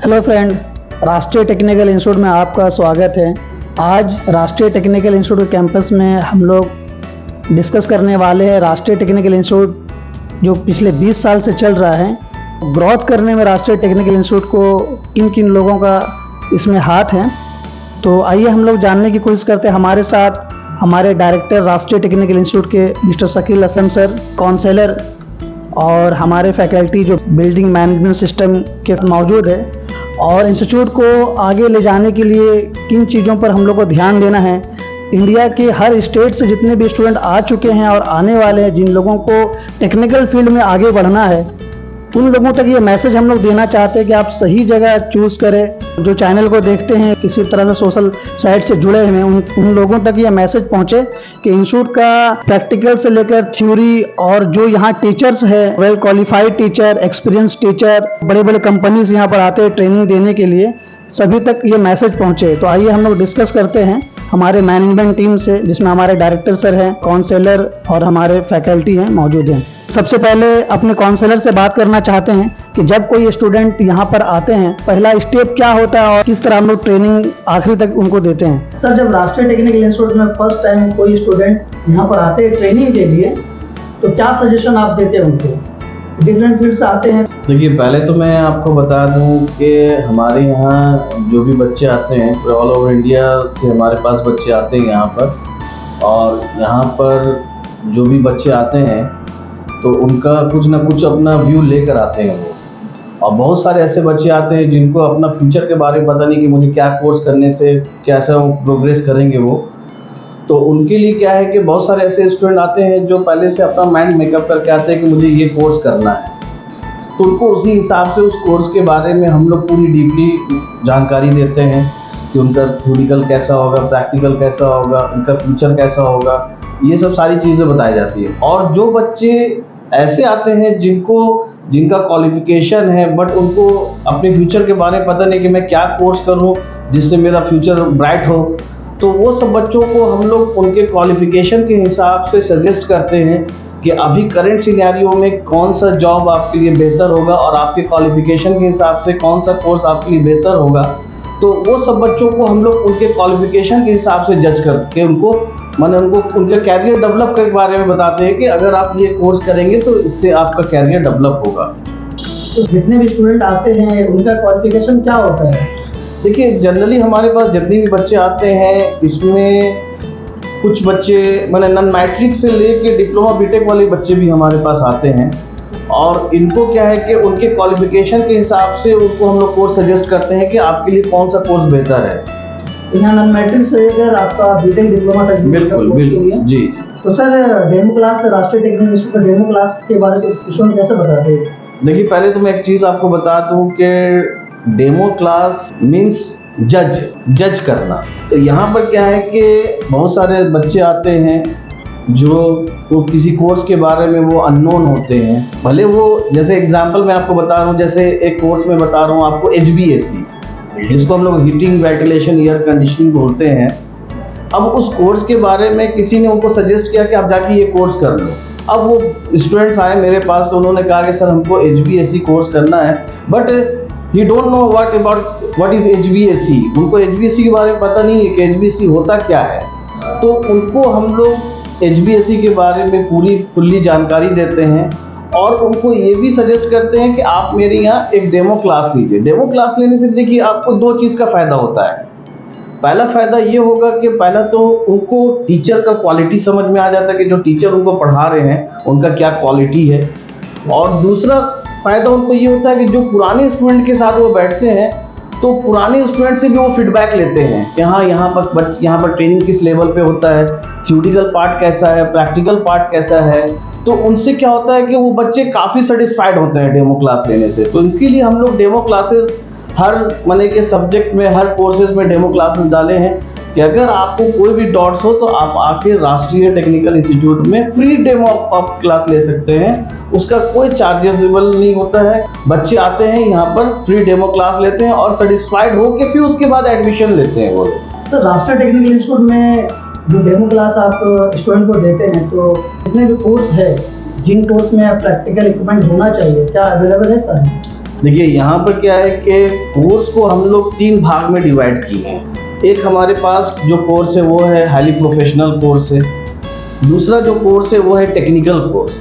Hello friend, राष्ट्रीय technical institute में आपका स्वागत है। आज राष्ट्रीय टेक्निकल इंस्टीट्यूट कैंपस में हम लोग डिस्कस करने वाले हैं राष्ट्रीय टेक्निकल इंस्टीट्यूट जो पिछले 20 साल से चल रहा है। ग्रोथ करने में राष्ट्रीय टेक्निकल इंस्टीट्यूट को किन किन लोगों का इसमें हाथ है, तो आइए हम लोग जानने की कोशिश करते हैं। हमारे साथ हमारे डायरेक्टर राष्ट्रीय टेक्निकल इंस्टीट्यूट के mister Shakeel Aslam sir, counsellor और हमारे फैकल्टी जो बिल्डिंग मैनेजमेंट सिस्टम के मौजूद है। और इंस्टीट्यूट को आगे ले जाने के लिए किन चीज़ों पर हम लोग को ध्यान देना है। इंडिया के हर स्टेट से जितने भी स्टूडेंट आ चुके हैं और आने वाले हैं, जिन लोगों को टेक्निकल फील्ड में आगे बढ़ना है, उन लोगों तक ये मैसेज हम लोग देना चाहते हैं कि आप सही जगह चूज़ करें। जो चैनल को देखते हैं, किसी तरह से सोशल साइट से जुड़े हुए हैं, उन लोगों तक ये मैसेज पहुंचे कि इंस्टीट्यूट का प्रैक्टिकल से लेकर थ्योरी और जो यहाँ टीचर्स है, well qualified teacher, experience teacher, बड़े बड़े कंपनीज यहाँ पर आते हैं ट्रेनिंग देने के लिए, सभी तक ये मैसेज पहुंचे। तो आइए हम लोग डिस्कस करते हैं हमारे मैनेजमेंट टीम से, जिसमें हमारे डायरेक्टर सर हैं, काउंसलर और हमारे फैकल्टी हैं मौजूद हैं। सबसे पहले अपने काउंसलर से बात करना चाहते हैं कि जब कोई स्टूडेंट यहाँ पर आते हैं, पहला स्टेप क्या होता है और किस तरह हम लोग ट्रेनिंग आखिरी तक उनको देते हैं। सर, जब राष्ट्रीय टेक्निकल इंस्टीट्यूट में फर्स्ट टाइम कोई स्टूडेंट यहाँ पर आते हैं ट्रेनिंग के लिए, तो क्या सजेशन आप देते हैं उनको? डिफरेंट फील्ड से आते हैं। देखिए, पहले तो मैं आपको बता दूं कि हमारे यहाँ जो भी बच्चे आते हैं, ऑल ओवर इंडिया से हमारे पास बच्चे आते हैं यहाँ पर। और यहाँ पर जो भी बच्चे आते हैं तो उनका कुछ ना कुछ अपना व्यू लेकर आते हैं वो। और बहुत सारे ऐसे बच्चे आते हैं जिनको अपना फ्यूचर के बारे में पता नहीं कि मुझे क्या कोर्स करने से कैसा प्रोग्रेस करेंगे वो। तो उनके लिए क्या है कि बहुत सारे ऐसे स्टूडेंट आते हैं जो पहले से अपना माइंड मेकअप करके आते हैं कि मुझे ये कोर्स करना है। तो उनको उसी हिसाब से उस कोर्स के बारे में हम लोग पूरी डीपली जानकारी देते हैं कि उनका थ्योरिकल कैसा होगा, प्रैक्टिकल कैसा होगा, उनका फ्यूचर कैसा होगा, ये सब सारी चीज़ें बताई जाती है। और जो बच्चे ऐसे आते हैं जिनका क्वालिफिकेशन है बट उनको अपने फ्यूचर के बारे में पता नहीं कि मैं क्या कोर्स करूं जिससे मेरा फ्यूचर ब्राइट हो, तो वो सब बच्चों को हम लोग उनके क्वालिफिकेशन के हिसाब से सजेस्ट करते हैं कि अभी करंट सिनेरियो में कौन सा जॉब आपके लिए बेहतर होगा और आपके क्वालिफिकेशन के हिसाब से कौन सा कोर्स आपके लिए बेहतर होगा। तो वो सब बच्चों को हम लोग उनके क्वालिफिकेशन के हिसाब से जज करके उनको उनके कैरियर डेवलप के बारे में बताते हैं कि अगर आप ये कोर्स करेंगे तो इससे आपका कैरियर डेवलप होगा। तो जितने भी स्टूडेंट आते हैं उनका क्वालिफिकेशन क्या होता है? देखिए, जनरली हमारे पास जितने भी बच्चे आते हैं, इसमें कुछ बच्चे नॉन मैट्रिक से लेके डिप्लोमा बीटेक वाले बच्चे भी हमारे पास आते हैं। और इनको क्या है कि उनके क्वालिफिकेशन के हिसाब से उनको हम लोग कोर्स सजेस्ट करते हैं कि आपके लिए कौन सा कोर्स बेहतर है। यहाँ नॉन मैट्रिक से लेकर आपका बीटेक डिप्लोमा तक बिल्कुल जी। तो सर, डेमो क्लास, राष्ट्रीय टेक्निकल इंस्टीट्यूट डेमो क्लास के बारे में स्टूडेंट कैसे बताते हैं? देखिए, पहले तो मैं एक चीज़ आपको बता दूं कि डेमो क्लास मीन्स जज करना। तो यहाँ पर क्या है कि बहुत सारे बच्चे आते हैं जो किसी कोर्स के बारे में वो अननोन होते हैं। भले वो, जैसे एग्जांपल मैं आपको बता रहा हूँ, जैसे एक कोर्स में बता रहा हूँ आपको HVAC, जिसको हम लोग हीटिंग, वेंटिलेशन, एयर कंडीशनिंग बोलते हैं। अब उस कोर्स के बारे में किसी ने उनको सजेस्ट किया कि आप जाके ये कोर्स कर लो। अब वो स्टूडेंट्स आए मेरे पास तो उन्होंने कहा कि सर हमको HVAC कोर्स करना है, but he don't know what is HVAC। उनको HVAC के बारे में पता नहीं है कि HVAC होता क्या है। तो उनको हम लोग HVAC के बारे में फुल्ली जानकारी देते हैं और उनको ये भी सजेस्ट करते हैं कि आप मेरे यहाँ एक डेमो क्लास लीजिए। डेमो क्लास लेने से देखिए आपको दो चीज़ का फ़ायदा होता है। पहला फ़ायदा ये होगा कि पहला तो उनको टीचर का क्वालिटी समझ में आ जाता है कि जो टीचर उनको पढ़ा रहे हैं उनका क्या क्वालिटी है। और दूसरा फ़ायदा उनको ये होता है कि जो पुराने स्टूडेंट के साथ वो बैठते हैं तो पुराने स्टूडेंट से भी वो फीडबैक लेते हैं कि हाँ, यहाँ पर ट्रेनिंग किस लेवल पे होता है, थ्योरिटिकल पार्ट कैसा है, प्रैक्टिकल पार्ट कैसा है। तो उनसे क्या होता है कि वो बच्चे काफ़ी सेटिस्फाइड होते हैं डेमो क्लास लेने से। तो इनके लिए हम लोग डेमो क्लासेस हर के सब्जेक्ट में, हर कोर्सेज में डेमो क्लासेस डाले हैं कि अगर आपको कोई भी डाउट्स हो तो आप आके राष्ट्रीय टेक्निकल इंस्टीट्यूट में फ्री डेमो आप क्लास ले सकते हैं। उसका कोई चार्जेबल नहीं होता है। बच्चे आते हैं यहाँ पर, फ्री डेमो क्लास लेते हैं और सेटिस्फाइड हो के फिर उसके बाद एडमिशन लेते हैं वो। तो राष्ट्रीय टेक्निकल इंस्टीट्यूट में जो डेमो क्लास आप स्टूडेंट को देते हैं, तो जितने भी कोर्स है, जिन कोर्स में प्रैक्टिकल इक्विपमेंट होना चाहिए, क्या अवेलेबल है सर? देखिए यहाँ पर क्या है कि कोर्स को हम लोग 3 भाग में डिवाइड किए हैं। एक हमारे पास जो कोर्स है वो है हाईली प्रोफेशनल कोर्स है, दूसरा जो कोर्स है वो है टेक्निकल कोर्स,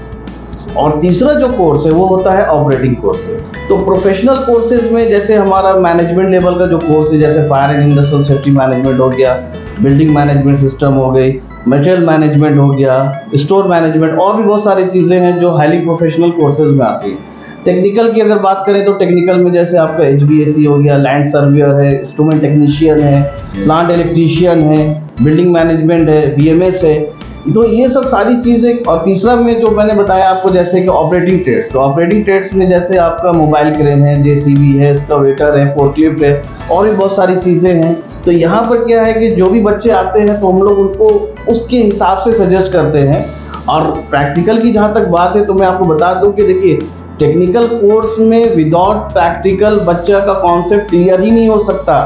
और तीसरा जो कोर्स है वो होता है ऑपरेटिंग कोर्स है। तो प्रोफेशनल कोर्सेज में जैसे हमारा मैनेजमेंट लेवल का जो कोर्स है, जैसे fire and industrial safety management हो गया, बिल्डिंग मैनेजमेंट सिस्टम हो गई, मटेरियल मैनेजमेंट हो गया, स्टोर मैनेजमेंट, और भी बहुत सारी चीज़ें हैं जो हाईली प्रोफेशनल कोर्सेज में आती हैं। टेक्निकल की अगर बात करें तो टेक्निकल में जैसे आपका HVAC हो गया, लैंड सर्वेयर है, इंस्ट्रूमेंट टेक्नीशियन है, प्लांट इलेक्ट्रीशियन है, बिल्डिंग मैनेजमेंट है, BMS है, तो ये सब सारी चीज़ें। और तीसरा में जो मैंने बताया आपको जैसे कि ऑपरेटिंग ट्रेड्स, तो ऑपरेटिंग ट्रेड्स में जैसे आपका मोबाइल क्रेन है, JCB है, एक्सकावेटर है, फोर्कलिफ्ट है, और भी बहुत सारी चीज़ें हैं। तो यहाँ पर क्या है कि जो भी बच्चे आते हैं तो हम लोग उनको उसके हिसाब से सजेस्ट करते हैं। और प्रैक्टिकल की जहाँ तक बात है तो मैं आपको बता दूँ कि देखिए टेक्निकल कोर्स में विदाउट प्रैक्टिकल बच्चा का कॉन्सेप्ट क्लियर ही नहीं हो सकता।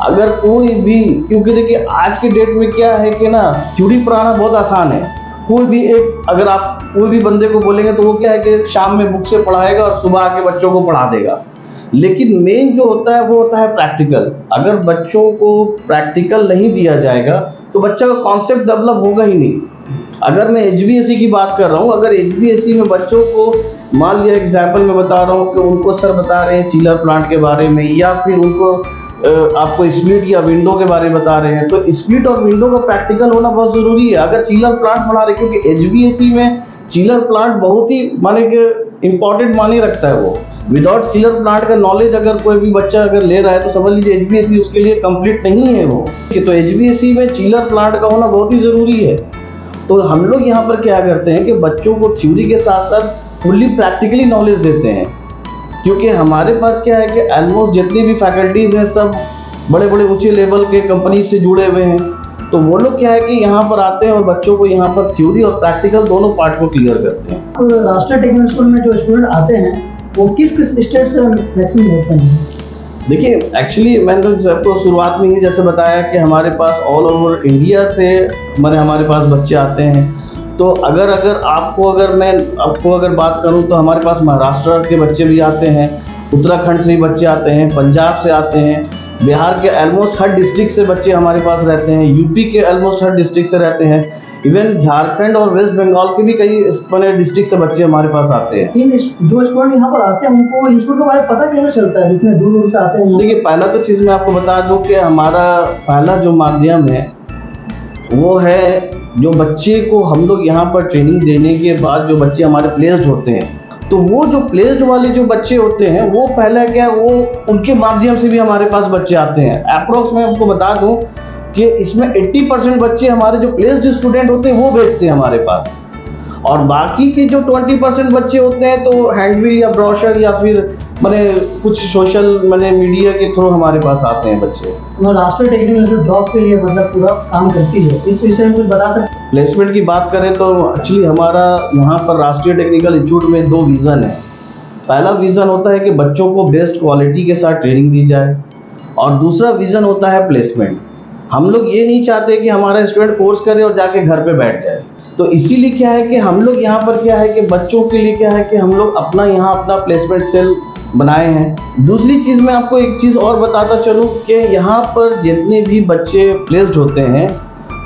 अगर कोई भी, क्योंकि देखिए आज के डेट में क्या है कि ना थ्योरी पढ़ाना बहुत आसान है। कोई भी एक, अगर आप कोई भी बंदे को बोलेंगे तो वो क्या है कि शाम में बुक से पढ़ाएगा और सुबह आके बच्चों को पढ़ा देगा। लेकिन मेन जो होता है वो होता है प्रैक्टिकल। अगर बच्चों को प्रैक्टिकल नहीं दिया जाएगा तो बच्चा का कॉन्सेप्ट डेवलप होगा ही नहीं। अगर मैं HVAC की बात कर रहा हूँ, अगर HVAC में बच्चों को मान लिया एग्जाम्पल मैं बता रहा हूँ कि उनको सर बता रहे हैं चिलर प्लांट के बारे में, या फिर उनको आपको स्प्लिट या विंडो के बारे में बता रहे हैं, तो स्प्लिट और विंडो का प्रैक्टिकल होना बहुत ज़रूरी है। अगर चिलर प्लांट बना रहे, क्योंकि HVAC में चिलर प्लांट बहुत ही माने कि इम्पोर्टेंट माने रखता है। वो विदाउट चिलर प्लांट का नॉलेज अगर कोई भी बच्चा अगर ले रहा है तो समझ लीजिए HVAC उसके लिए कंप्लीट नहीं है वो। तो HVAC में चिलर प्लांट का होना बहुत ही ज़रूरी है। तो हम लोग यहाँ पर क्या करते हैं कि बच्चों को थ्योरी के साथ साथ फुल्ली प्रैक्टिकली नॉलेज देते हैं, क्योंकि हमारे पास क्या है कि ऑलमोस्ट जितनी भी फैकल्टीज़ हैं सब बड़े बड़े ऊंचे लेवल के कंपनी से जुड़े हुए हैं। तो वो लोग क्या है कि यहाँ पर आते हैं और बच्चों को यहाँ पर थ्योरी और प्रैक्टिकल दोनों पार्ट को क्लियर करते हैं। तो राष्ट्रीय टेक्निकल स्कूल में जो स्टूडेंट आते हैं वो किस किस स्टेट से मैक्सिमम होते हैं? देखिए एक्चुअली मैंने तो सबको शुरुआत में ही जैसे बताया कि हमारे पास ऑल ओवर इंडिया से मैंने हमारे पास बच्चे आते हैं। तो अगर मैं आपको अगर बात करूं तो हमारे पास महाराष्ट्र के बच्चे भी आते हैं, उत्तराखंड से भी बच्चे आते हैं, पंजाब से आते हैं, बिहार के ऑलमोस्ट हर डिस्ट्रिक्ट से बच्चे हमारे पास रहते हैं, यूपी के ऑलमोस्ट हर डिस्ट्रिक्ट से रहते हैं, इवन झारखंड और वेस्ट बंगाल के भी कई डिस्ट्रिक्ट से बच्चे हमारे पास आते हैं। जो स्टूडेंट यहाँ पर आते हैं उनको इंस्टीट्यूट के बारे में पता कैसे चलता है, इतने दूर दूर से आते हैं? देखिए पहला तो चीज़ मैं आपको बता दूं कि हमारा पहला जो माध्यम है वो है जो बच्चे को हम लोग यहाँ पर ट्रेनिंग देने के बाद जो बच्चे हमारे प्लेस्ड होते हैं, तो वो जो प्लेस्ड वाले जो बच्चे होते हैं वो पहला क्या वो उनके माध्यम से भी हमारे पास बच्चे आते हैं। अप्रोक्स मैं आपको बता दूं कि इसमें 80% बच्चे हमारे जो प्लेस्ड स्टूडेंट होते हैं वो भेजते हैं हमारे पास, और बाकी के जो 20% बच्चे होते हैं तो हैंडबिल या ब्रोशर या फिर मैंने कुछ सोशल मैंने मीडिया के थ्रू हमारे पास आते हैं बच्चे। तो राष्ट्रीय टेक्निकल जॉब के लिए मतलब पूरा काम करती है, इस विषय में कुछ बता सकते हैं? प्लेसमेंट की बात करें तो एक्चुअली हमारा यहाँ पर राष्ट्रीय टेक्निकल इंस्टीट्यूट में 2 विज़न है। पहला विज़न होता है कि बच्चों को बेस्ट क्वालिटी के साथ ट्रेनिंग दी जाए, और दूसरा विज़न होता है प्लेसमेंट। हम लोग ये नहीं चाहते कि हमारा स्टूडेंट कोर्स करे और जाके घर पे बैठ जाए। तो इसीलिए क्या है कि हम लोग यहाँ पर क्या है कि बच्चों के लिए क्या है कि हम लोग अपना प्लेसमेंट सेल बनाए हैं। दूसरी चीज़ मैं आपको एक चीज़ और बताता चलूँ कि यहाँ पर जितने भी बच्चे प्लेस्ड होते हैं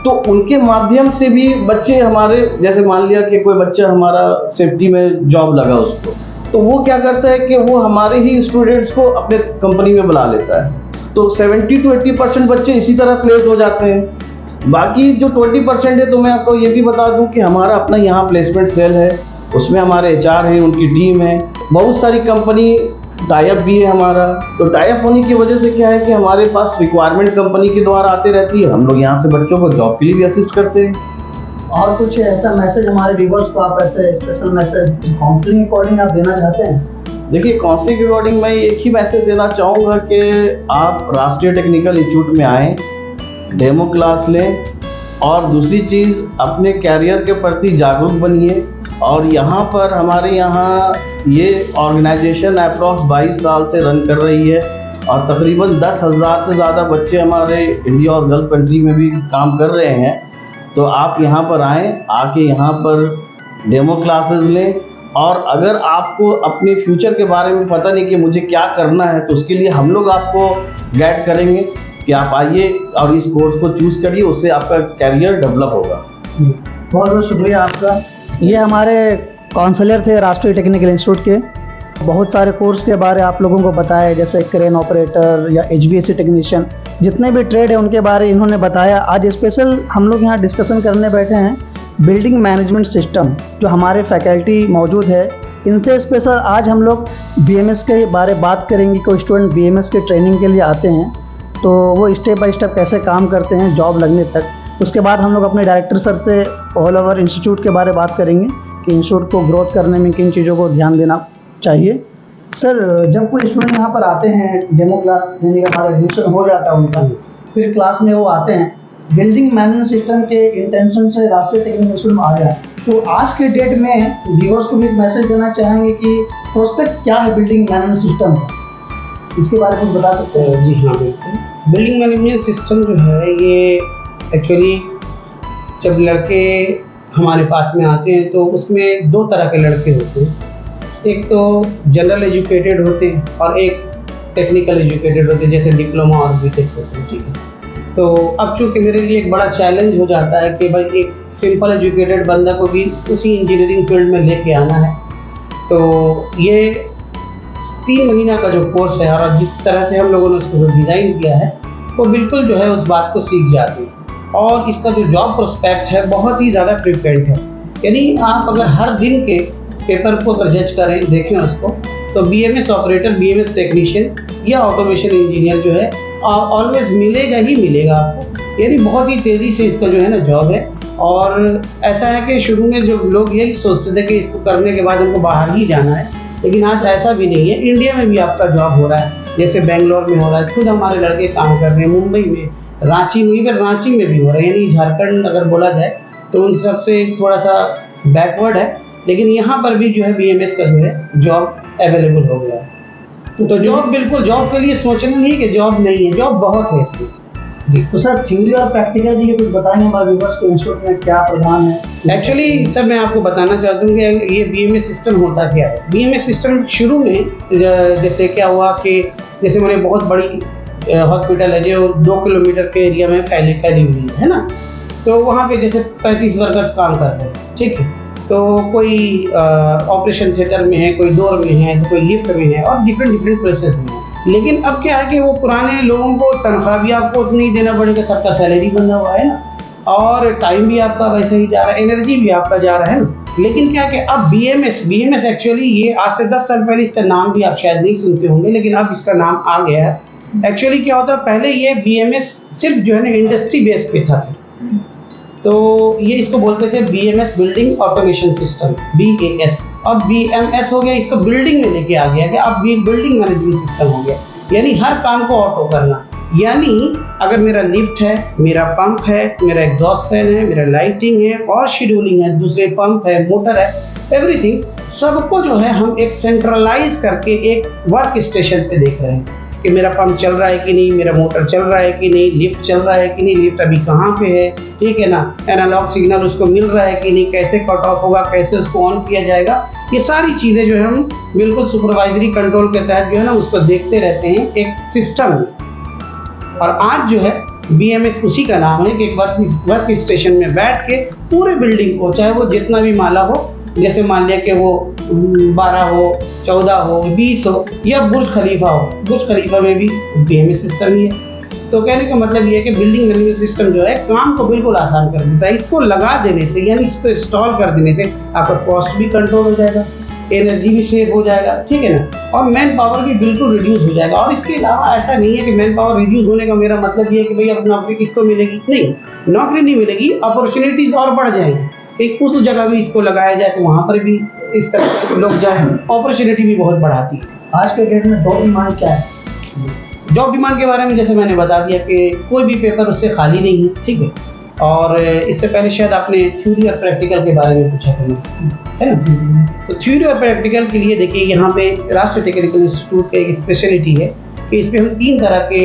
तो उनके माध्यम से भी बच्चे हमारे, जैसे मान लिया कि कोई बच्चा हमारा सेफ्टी में जॉब लगा उसको, तो वो क्या करता है कि वो हमारे ही स्टूडेंट्स को अपने कंपनी में बुला लेता है। तो 70 to 80% बच्चे इसी तरह प्लेस हो जाते हैं। बाकी जो 20% है तो मैं आपको ये भी बता दूं कि हमारा अपना यहाँ प्लेसमेंट सेल है, उसमें हमारे HR है, उनकी टीम है, बहुत सारी कंपनी टाइप भी है हमारा। तो टाइप होने की वजह से क्या है कि हमारे पास रिक्वायरमेंट कंपनी के द्वारा आती रहती है, हम लोग यहाँ से बच्चों को जॉब के लिए भी असिस्ट करते हैं। और कुछ ऐसा मैसेज हमारे व्यूअर्स को आप ऐसे स्पेशल मैसेज काउंसलिंग अकॉर्डिंग आप देना चाहते हैं? देखिए काउंसलिंग के अकॉर्डिंग मैं एक ही मैसेज देना चाहूँगा कि आप राष्ट्रीय टेक्निकल इंस्टीट्यूट में आएँ, डेमो क्लास लें, और दूसरी चीज़ अपने कैरियर के प्रति जागरूक बनिए। और यहाँ पर हमारे यहाँ ये ऑर्गेनाइजेशन अप्रॉक्स 22 साल से रन कर रही है, और तकरीबन 10,000 से ज़्यादा बच्चे हमारे इंडिया और गल्फ कंट्री में भी काम कर रहे हैं। तो आप यहाँ पर आएँ, आके यहाँ पर डेमो क्लासेस लें और अगर आपको अपने फ्यूचर के बारे में पता नहीं कि मुझे क्या करना है, तो उसके लिए हम लोग आपको गाइड करेंगे कि आप आइए और इस कोर्स को चूज़ करिए, उससे आपका कैरियर डेवलप होगा। बहुत बहुत शुक्रिया आपका। ये हमारे काउंसलर थे राष्ट्रीय टेक्निकल इंस्टीट्यूट के। बहुत सारे कोर्स के बारे आप लोगों को बताया, जैसे क्रेन ऑपरेटर या HVAC टेक्नीशियन, जितने भी ट्रेड है उनके बारे इन्होंने बताया। आज स्पेशल हम लोग यहाँ डिस्कशन करने बैठे हैं बिल्डिंग मैनेजमेंट सिस्टम, जो हमारे फैकल्टी मौजूद है इनसे स्पेशल आज हम लोग BMS के बारे बात करेंगे। कोई स्टूडेंट BMS के ट्रेनिंग के लिए आते हैं तो वो स्टेप बाय स्टेप कैसे काम करते हैं जॉब लगने तक। उसके बाद हम लोग अपने डायरेक्टर सर से ऑल ओवर इंस्टीट्यूट के बारे बात करेंगे कि इंस्टीट्यूट को ग्रोथ करने में किन चीज़ों को ध्यान देना चाहिए। सर, जब कोई स्टूडेंट यहाँ पर आते हैं, डेमो क्लास लेने के बाद एडमिशन हो जाता है उनका, फिर क्लास में वो आते हैं, बिल्डिंग मैनेजमेंट सिस्टम के इंटेंशन से राष्ट्रीय टेक्निकल इंस्टीट्यूट में आ गया, तो आज के डेट में व्यूअर्स को भी एक मैसेज देना चाहेंगे कि प्रोस्पेक्ट क्या है बिल्डिंग मैनेजमेंट सिस्टम का, इसके बारे में कुछ बता सकते हैं? जी हाँ, बिल्कुल। बिल्डिंग मैनेजमेंट सिस्टम जो है ये एक्चुअली जब लड़के हमारे पास में आते हैं तो उसमें दो तरह के लड़के होते हैं। एक तो जनरल एजुकेटेड होते हैं और एक टेक्निकल एजुकेटेड होते हैं, जैसे डिप्लोमा और बीटेक होते हैं, ठीक है। तो अब चूँकि मेरे लिए एक बड़ा चैलेंज हो जाता है कि भाई एक सिंपल एजुकेटेड बंदा को भी उसी इंजीनियरिंग फील्ड में लेके आना है, तो ये 3 महीना का जो कोर्स है और जिस तरह से हम लोगों ने उसको डिज़ाइन किया है वो बिल्कुल जो है उस बात को सीख जाते हैं। और इसका जो जॉब प्रोस्पेक्ट है बहुत ही ज़्यादा फ्रिक्वेंट है, यानी आप अगर हर दिन के पेपर को अगर जज करें, देखें उसको, तो BMS ऑपरेटर, BMS टेक्नीशियन या ऑटोमेशन इंजीनियर जो है ऑलवेज मिलेगा ही मिलेगा आपको, यानी बहुत ही तेज़ी से इसका जो है ना जॉब है। और ऐसा है कि शुरू में जो लोग यही सोचते थे कि इसको करने के बाद हमको बाहर ही जाना है, लेकिन आज ऐसा भी नहीं है। इंडिया में भी आपका जॉब हो रहा है, जैसे बेंगलोर में हो रहा है, खुद हमारे लड़के काम कर रहे हैं, मुंबई में, रांची में, इधर रांची में भी हो रहा है, यानी झारखंड अगर बोला जाए तो उन सबसे थोड़ा सा बैकवर्ड है, लेकिन यहाँ पर भी जो है BMS का जो है जॉब अवेलेबल हो गया है। तो जॉब बिल्कुल, जॉब के लिए सोचना नहीं कि जॉब नहीं है, जॉब बहुत है इसमें। तो सर, थ्योरी और प्रैक्टिकल जी कुछ बताएंगे हमारे व्यूअर्स को, इंस्टीट्यूट में क्या प्रदान है? एक्चुअली सर मैं आपको बताना चाहता हूँ कि ये BMS सिस्टम होता क्या है। BMS सिस्टम शुरू में जैसे क्या हुआ कि जैसे मैंने बहुत बड़ी हॉस्पिटल है जो 2 किलोमीटर के एरिया में फैली हुई है ना, तो वहाँ पे जैसे 35 वर्कर्स काम कर रहे हैं, ठीक है। तो कोई ऑपरेशन थिएटर में है, कोई डोर में है, कोई लिफ्ट में है और डिफरेंट प्लेसेस में है। लेकिन अब क्या है कि वो पुराने लोगों को तनख्वाह भी आपको उतनी ही देना पड़ेगा, सबका सैलरी बंधा हुआ है ना, और टाइम भी आपका वैसे ही जा रहा है, एनर्जी भी आपका जा रहा है ना। लेकिन क्या कि अब BMS एक्चुअली ये आज से 10 साल पहले इसका नाम भी आप शायद नहीं सुनते होंगे, लेकिन अब इसका नाम आ गया है। एक्चुअली क्या होता है, पहले ये BMS सिर्फ जो है ना इंडस्ट्री बेस पे था सर, तो ये इसको बोलते थे BMS building automation system, BAS। अब BMS हो गया, इसको बिल्डिंग में लेके आ गया कि अब बिल्डिंग मैनेजमेंट सिस्टम हो गया, यानी हर काम को ऑटो करना। यानी अगर मेरा लिफ्ट है, मेरा पंप है, मेरा एग्जॉस्ट फैन है, मेरा लाइटिंग है और शेड्यूलिंग है, दूसरे पंप है, मोटर है, एवरीथिंग सबको जो है हम एक सेंट्रलाइज करके एक वर्क स्टेशन पे देख रहे हैं कि मेरा पंप चल रहा है कि नहीं, मेरा मोटर चल रहा है कि नहीं, लिफ्ट चल रहा है कि नहीं, लिफ्ट अभी कहाँ पे है, ठीक है ना, एनालॉग सिग्नल उसको मिल रहा है कि नहीं, कैसे कट ऑफ होगा, कैसे उसको ऑन किया जाएगा, ये सारी चीज़ें जो है हम बिल्कुल सुपरवाइजरी कंट्रोल के तहत जो है ना उसको देखते रहते हैं एक सिस्टम में। और आज जो है BMS उसी का नाम है कि एक वर्क स्टेशन में बैठ के पूरे बिल्डिंग को, चाहे वो जितना भी माला हो, जैसे मान लिया कि वो 12 हो, 14 हो, 20 हो या बुर्ज खलीफा हो, बुर्ज खलीफा में भी BMS सिस्टम ही है। तो कहने का मतलब ये है कि बिल्डिंग मैनेजमेंट सिस्टम जो है काम को बिल्कुल आसान कर देता है। इसको लगा देने से, यानी इसको इंस्टॉल कर देने से आपका कॉस्ट भी कंट्रोल हो जाएगा, एनर्जी भी सेव हो जाएगा, ठीक है ना, और मैन पावर भी बिल्कुल रिड्यूस हो जाएगा। और इसके अलावा ऐसा नहीं है कि मैन पावर रिड्यूस होने का मेरा मतलब ये है कि भाई अब नौकरी किसको मिलेगी, नहीं, नौकरी नहीं मिलेगी, अपॉर्चुनिटीज़ और बढ़ जाएंगी कि उस जगह भी इसको लगाया जाए तो वहाँ पर भी इस तरह के लोग जाएँ, अपॉर्चुनिटी भी बहुत बढ़ाती है। आज के डेट में जॉब डिमांड क्या है? जॉब डिमांड के बारे में जैसे मैंने बता दिया कि कोई भी पेपर उससे खाली नहीं है, ठीक है। और इससे पहले शायद आपने थ्योरी और प्रैक्टिकल के बारे में पूछा था मुझसे, है ना। तो थ्योरी और प्रैक्टिकल के लिए देखिए यहाँ पे राष्ट्रीय टेक्निकल इंस्टीट्यूट की एक स्पेशलिटी है कि इसमें हम 3 तरह के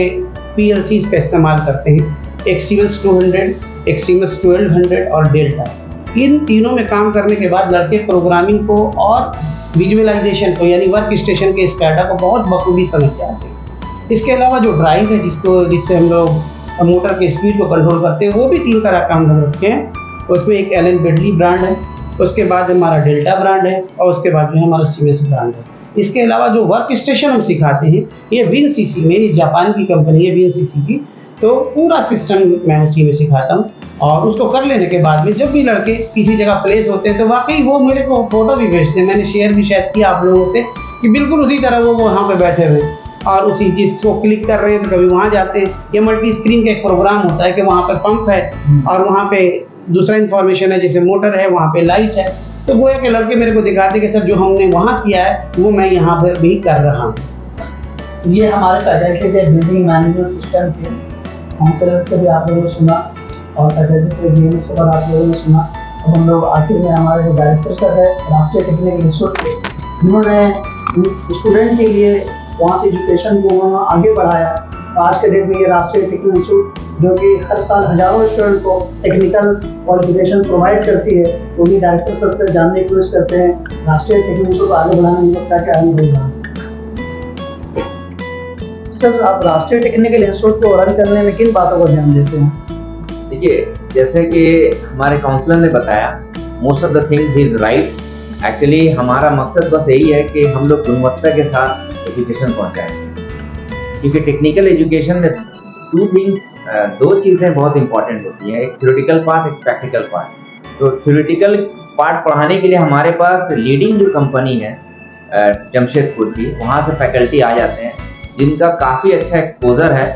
PLCs का इस्तेमाल करते हैं, एक Siemens 200, एक Siemens 1200 और डेल्टा। इन तीनों में काम करने के बाद लड़के प्रोग्रामिंग को और विजुअलाइजेशन को यानी वर्क स्टेशन के स्कैडा को बहुत बखूबी समझ जाते हैं। इसके अलावा जो ड्राइव है जिससे हम लोग मोटर के स्पीड को कंट्रोल करते हैं, वो भी 3 तरह का हम लोग रखे हैं। उसमें एक एलन बेडली ब्रांड है, उसके बाद हमारा डेल्टा ब्रांड है और उसके बाद जो है हमारा सीमेंस ब्रांड है। इसके अलावा जो वर्क स्टेशन हम सिखाते हैं ये विनसीसी में, ये जापान की कंपनी है विनसीसी की, तो पूरा सिस्टम मैं उसी में सिखाता हूँ। और उसको कर लेने के बाद में जब भी लड़के किसी जगह प्लेस होते हैं तो वाकई वो मेरे को फ़ोटो भी भेजते हैं, मैंने शेयर भी शायद किया आप लोगों से, कि बिल्कुल उसी तरह वो वहाँ पे बैठे हुए और उसी चीज़ को क्लिक कर रहे हैं, तो कभी वहाँ जाते हैं। ये मल्टी स्क्रीन का एक प्रोग्राम होता है कि वहाँ पे पंप है और वहाँ पे दूसरा इन्फॉर्मेशन है, जैसे मोटर है, वहाँ पे लाइट है, तो वो है कि लड़के मेरे को दिखाते कि सर जो हमने वहाँ किया है वो मैं यहाँ पर भी कर रहा हूँ। ये हमारे फैकल्टी के बिल्डिंग मैनेजमेंट सिस्टम के काउंसलर से भी आप लोगों ने सुना और फैकल्टी से बीएमएस के बाद आप लोगों ने सुना। अब हम लोग आखिर में हमारे जो डायरेक्टर सर है राष्ट्रीय टेक्निकल इंस्टीट्यूट के, जिन्होंने स्टूडेंट के लिए वहाँ से एजुकेशन को आगे बढ़ाया। आज के डेट में ये राष्ट्रीय टेक्निकल इंस्टीट्यूट जो कि हर साल हजारों स्टूडेंट को टेक्निकल क्वालिफिकेशन प्रोवाइड करती है, तो भी डायरेक्टर सर से जानने की कोशिश करते हैं राष्ट्रीय टेक्निकल इंस्टीट्यूट को आगे बढ़ाने में क्या क्या अनुभव रहा। सर आप राष्ट्रीय टेक्निकल इंस्टीट्यूट को रन करने में किन बातों को ध्यान देते हैं? देखिए, जैसे कि हमारे काउंसलर ने बताया, most of the things is right. Actually हमारा मकसद बस यही है कि हम लोग गुणवत्ता के साथ एजुकेशन पहुंचाएं, क्योंकि टेक्निकल एजुकेशन में दो चीज़ें बहुत इंपॉर्टेंट होती हैं, एक थ्योरेटिकल पार्ट, एक प्रैक्टिकल पार्ट। तो थ्योरेटिकल पार्ट पढ़ाने के लिए हमारे पास लीडिंग जो कंपनी है जमशेदपुर की, वहाँ से फैकल्टी आ जाते हैं जिनका काफ़ी अच्छा एक्सपोजर है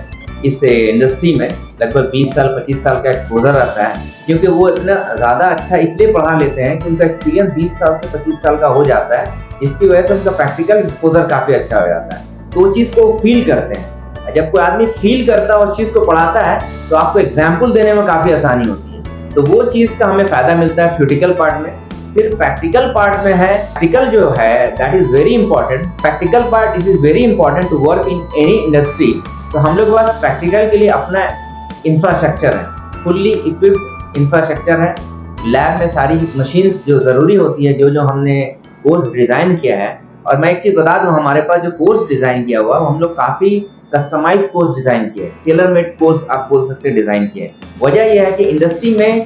इस इंडस्ट्री में। लगभग 20 साल 25 साल का एक्सपोजर रहता है, क्योंकि वो इतना ज़्यादा अच्छा इसलिए पढ़ा लेते हैं कि उनका एक्सपीरियंस 20 साल से 25 साल का हो जाता है, जिसकी वजह से उनका प्रैक्टिकल एक्सपोजर काफ़ी अच्छा हो जाता है। तो वो चीज़ को फील करते हैं। जब कोई आदमी फील करता है और चीज़ को पढ़ाता है तो आपको एग्जाम्पल देने में काफ़ी आसानी होती है। तो वो चीज़ का हमें फ़ायदा मिलता है थ्योरेटिकल पार्ट में। फिर प्रैक्टिकल पार्ट में है, प्रैक्टिकल जो है that is very important. Practical part it is very important to work in any industry. तो हम लोग के पास प्रैक्टिकल के लिए अपना इंफ्रास्ट्रक्चर है, फुल्ली इक्विप्ड इंफ्रास्ट्रक्चर है। लैब में सारी मशीन्स जो ज़रूरी होती है, जो हमने कोर्स डिज़ाइन किया है। और मैं एक चीज़ बता दूँ, हमारे पास जो कोर्स डिज़ाइन किया हुआ हम लोग काफ़ी कस्टमाइज कोर्स डिज़ाइन किए, टेलर मेड कोर्स आप बोल सकते हैं डिज़ाइन किए। वजह यह है कि इंडस्ट्री में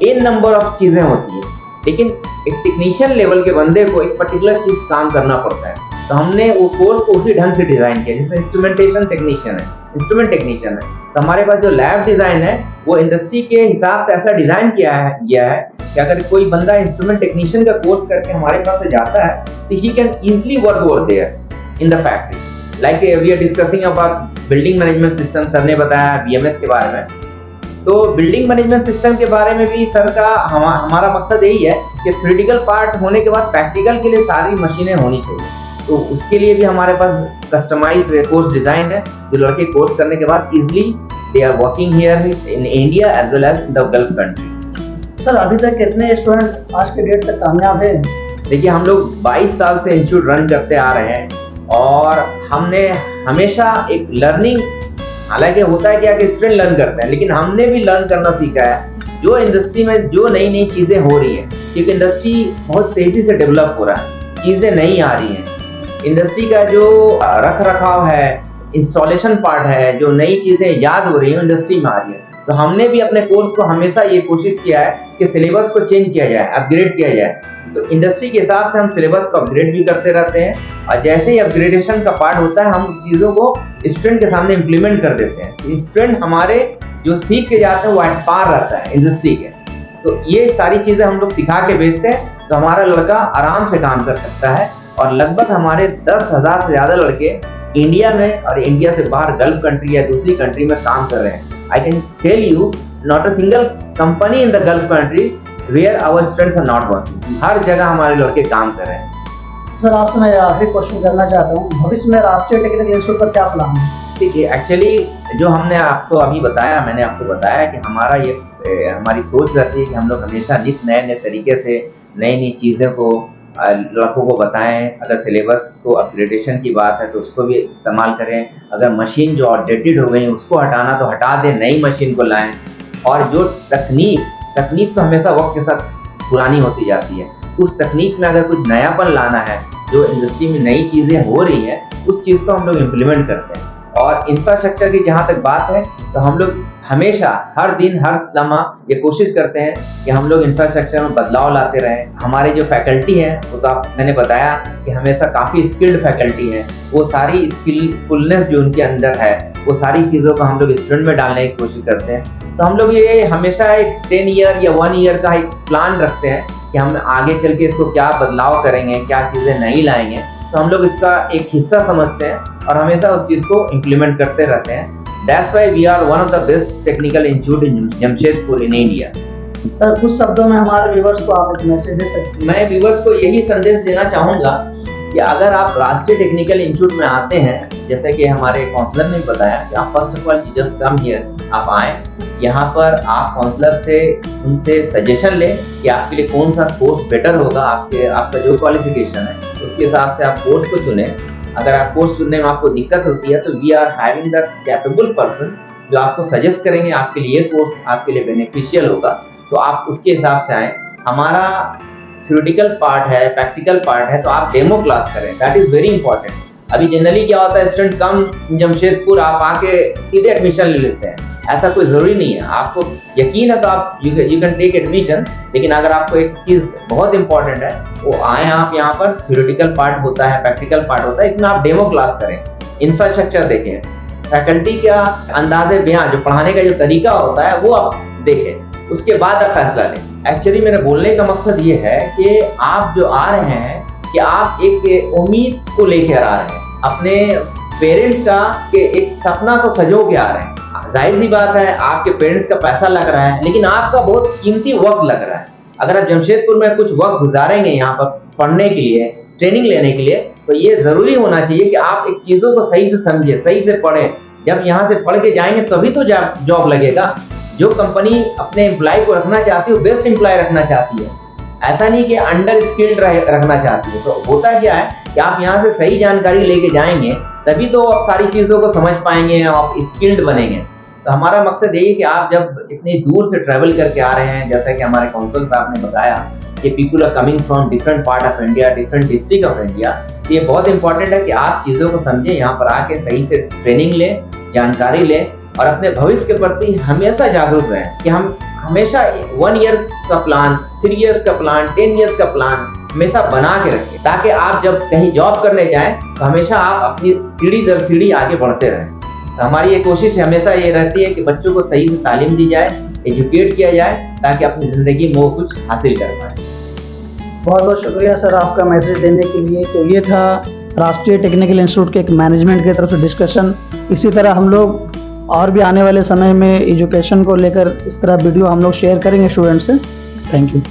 इन नंबर ऑफ चीज़ें होती हैं, लेकिन एक टेक्नीशियन लेवल के बंदे को एक पर्टिकुलर चीज़ काम करना पड़ता है। तो हमने वो कोर्स को उसी ढंग से डिज़ाइन किया। जैसे इंस्ट्रूमेंटेशन टेक्नीशियन है, इंस्ट्रूमेंट टेक्नीशियन है, तो हमारे पास जो लैब डिज़ाइन है वो इंडस्ट्री के हिसाब से ऐसा डिज़ाइन किया है कि अगर कोई बंदा इंस्ट्रूमेंट टेक्नीशियन का कोर्स करके हमारे पास से जाता है तो ही can easily work over there in the factory. Like we are discussing about building management system, sir ने बताया बीएमएस के बारे में। तो बिल्डिंग मैनेजमेंट सिस्टम के बारे में भी सर का हमारा मकसद यही है कि थ्योरेटिकल पार्ट होने के बाद प्रैक्टिकल के लिए सारी मशीनें होनी चाहिए। तो उसके लिए भी हमारे पास कस्टमाइज कोर्स डिज़ाइन है, जो लड़के कोर्स करने के बाद easily they are working here in India as well as in the Gulf country. Sir अभी तक कितने स्टूडेंट आज के डेट तक कामयाब हैं? देखिए, हम लोग 22 साल से इंस्टीट्यूट रन करते आ रहे हैं और हमने हमेशा एक लर्निंग, हालांकि होता है क्या कि स्टूडेंट लर्न करते हैं, लेकिन हमने भी लर्न करना सीखा है। जो इंडस्ट्री में जो नई नई चीज़ें हो रही हैं, क्योंकि इंडस्ट्री बहुत तेज़ी से डेवलप हो रहा है, चीज़ें नई आ रही हैं। इंडस्ट्री का जो रख रखाव है, इंस्टॉलेशन पार्ट है, जो नई चीज़ें याद हो रही हैं इंडस्ट्री में आ रही है। तो हमने भी अपने कोर्स को हमेशा ये कोशिश किया है कि सिलेबस को चेंज किया जाए, अपग्रेड किया जाए। तो इंडस्ट्री के हिसाब से हम सिलेबस को अपग्रेड भी करते रहते हैं, और जैसे ही अपग्रेडेशन का पार्ट होता है हम चीज़ों को स्टूडेंट के सामने इम्प्लीमेंट कर देते हैं। स्टूडेंट हमारे जो सीख के जाते हैं वो एट पार रहता है इंडस्ट्री के। तो ये सारी चीज़ें हम लोग सिखा के भेजते हैं, तो हमारा लड़का आराम से काम कर सकता है। और लगभग हमारे 10,000 से ज़्यादा लड़के इंडिया में और इंडिया से बाहर गल्फ कंट्री या दूसरी कंट्री में काम कर रहे हैं। I can tell you, not a single company in the Gulf country where our students are not working. हर जगह हमारे लड़के काम कर रहे हैं। सर आपसे मैं आखिरी क्वेश्चन करना चाहता हूँ, भविष्य में राष्ट्रीय टेक्निकल इंस्टीट्यूट का क्या प्लान है? देखिए, एक्चुअली जो हमने आपको अभी बताया, मैंने आपको बताया कि हमारी सोच रहती है कि हम लोग हमेशा नए नए तरीके से नई नई चीज़ों को लड़कों को बताएं। अगर सिलेबस को अपग्रेडेशन की बात है तो उसको भी इस्तेमाल करें। अगर मशीन जो आउटडेटेड हो गई उसको हटाना तो हटा दें, नई मशीन को लाएं। और जो तकनीक तो हमेशा वक्त के साथ पुरानी होती जाती है। उस तकनीक में अगर कुछ नयापन लाना है, जो इंडस्ट्री में नई चीज़ें हो रही हैं, उस चीज़ को हम लोग इम्प्लीमेंट करते हैं। और इंफ्रास्ट्रक्चर की जहाँ तक बात है, तो हम लोग हमेशा हर दिन हर लम्हा ये कोशिश करते हैं कि हम लोग इंफ्रास्ट्रक्चर में बदलाव लाते रहें। हमारे जो फैकल्टी हैं वो तो मैंने बताया कि हमेशा काफ़ी स्किल्ड फैकल्टी है, वो सारी स्किलफुलनेस जो उनके अंदर है वो सारी चीज़ों को हम लोग स्टूडेंट में डालने की कोशिश करते हैं। तो हम लोग ये हमेशा एक 10 ईयर या 1 ईयर का एक प्लान रखते हैं कि हम आगे चल के इसको क्या बदलाव करेंगे, क्या चीज़ें नई लाएंगे। तो हम लोग इसका एक हिस्सा समझते हैं और हमेशा उस चीज़ को इम्प्लीमेंट करते रहते हैं। That's why we are one of the best technical institute in Jamshedpur in India. Sir कुछ शब्दों में हमारे व्यूवर्स को आप एक मैसेज दे सकते हैं? मैं व्यूवर्स को यही संदेश देना चाहूँगा कि अगर आप राष्ट्रीय टेक्निकल इंस्टीट्यूट में आते हैं, जैसे कि हमारे काउंसलर ने बताया कि आप first of all just come here, आप आएँ यहाँ पर, आप काउंसलर से उनसे सजेशन लें कि आपके लिए कौन सा कोर्स बेटर होगा, आपका जो क्वालिफिकेशन है उसके हिसाब से आप कोर्स को चुनें। अगर आप कोर्स चुनने में आपको दिक्कत होती है तो we are having the capable person जो आपको सजेस्ट करेंगे आपके लिए ये कोर्स आपके लिए बेनिफिशियल होगा, तो आप उसके हिसाब से आएँ। हमारा थ्योरेटिकल पार्ट है, प्रैक्टिकल पार्ट है, तो आप डेमो क्लास करें, दैट इज़ वेरी इंपॉर्टेंट। अभी जनरली क्या होता है, स्टूडेंट कम जमशेदपुर आप आके सीधे एडमिशन ले लेते हैं, ऐसा कोई ज़रूरी नहीं है। आपको यकीन है तो आप यू कैन टेक एडमिशन, लेकिन अगर आपको एक चीज़ बहुत इंपॉर्टेंट है वो आए आप यहाँ पर, थ्योरेटिकल पार्ट होता है, प्रैक्टिकल पार्ट होता है, इसमें आप डेमो क्लास करें, इंफ्रास्ट्रक्चर देखें, फैकल्टी का अंदाज़े बयां जो पढ़ाने का जो तरीका होता है वो आप देखें, उसके बाद आप फैसला लें। एक्चुअली मेरे बोलने का मकसद ये है कि आप जो आ रहे हैं कि आप एक उम्मीद को लेकर आ रहे हैं, अपने पेरेंट्स का कि एक सपना को सजो के आ रहे हैं। जाहिर सी बात है आपके पेरेंट्स का पैसा लग रहा है, लेकिन आपका बहुत कीमती वक्त लग रहा है। अगर आप जमशेदपुर में कुछ वक्त गुजारेंगे यहाँ पर पढ़ने के लिए, ट्रेनिंग लेने के लिए, तो ये ज़रूरी होना चाहिए कि आप एक चीज़ों को सही से समझें, सही से पढ़ें। जब यहाँ से पढ़ के जाएंगे तभी तो जॉब लगेगा। जो कंपनी अपने एम्प्लॉय को रखना चाहती है वो बेस्ट एम्प्लॉय रखना चाहती है, ऐसा नहीं कि अंडर स्किल्ड रखना चाहती है। तो होता क्या है कि आप यहाँ से सही जानकारी लेके जाएंगे तभी तो आप सारी चीज़ों को समझ पाएंगे, आप स्किल्ड बनेंगे। तो हमारा मकसद यही है कि आप जब इतनी दूर से ट्रैवल करके आ रहे हैं, जैसा कि हमारे काउंसिल साहब ने बताया कि people are coming from different part of India, different district of India, तो ये बहुत इंपॉर्टेंट है कि आप चीज़ों को समझें, यहाँ पर आके सही से ट्रेनिंग लें, जानकारी लें और अपने भविष्य के प्रति हमेशा जागरूक रहें कि हम हमेशा 1 ईयर का प्लान, 3 ईयर्स का प्लान, 10 ईयर्स का प्लान हमेशा बना के रखें, ताकि आप जब कहीं जॉब करने जाएं तो हमेशा आप अपनी सीढ़ी दर सीढ़ी आगे बढ़ते रहें। तो हमारी ये कोशिश हमेशा ये रहती है कि बच्चों को सही से तालीम दी जाए, एजुकेट किया जाए, ताकि अपनी ज़िंदगी में वो कुछ हासिल कर पाए। बहुत बहुत शुक्रिया सर आपका मैसेज देने के लिए। तो ये था राष्ट्रीय टेक्निकल इंस्टीट्यूट के एक मैनेजमेंट की तरफ से डिस्कशन। इसी तरह हम लोग और भी आने वाले समय में एजुकेशन को लेकर इस तरह वीडियो हम लोग शेयर करेंगे स्टूडेंट से। Thank you.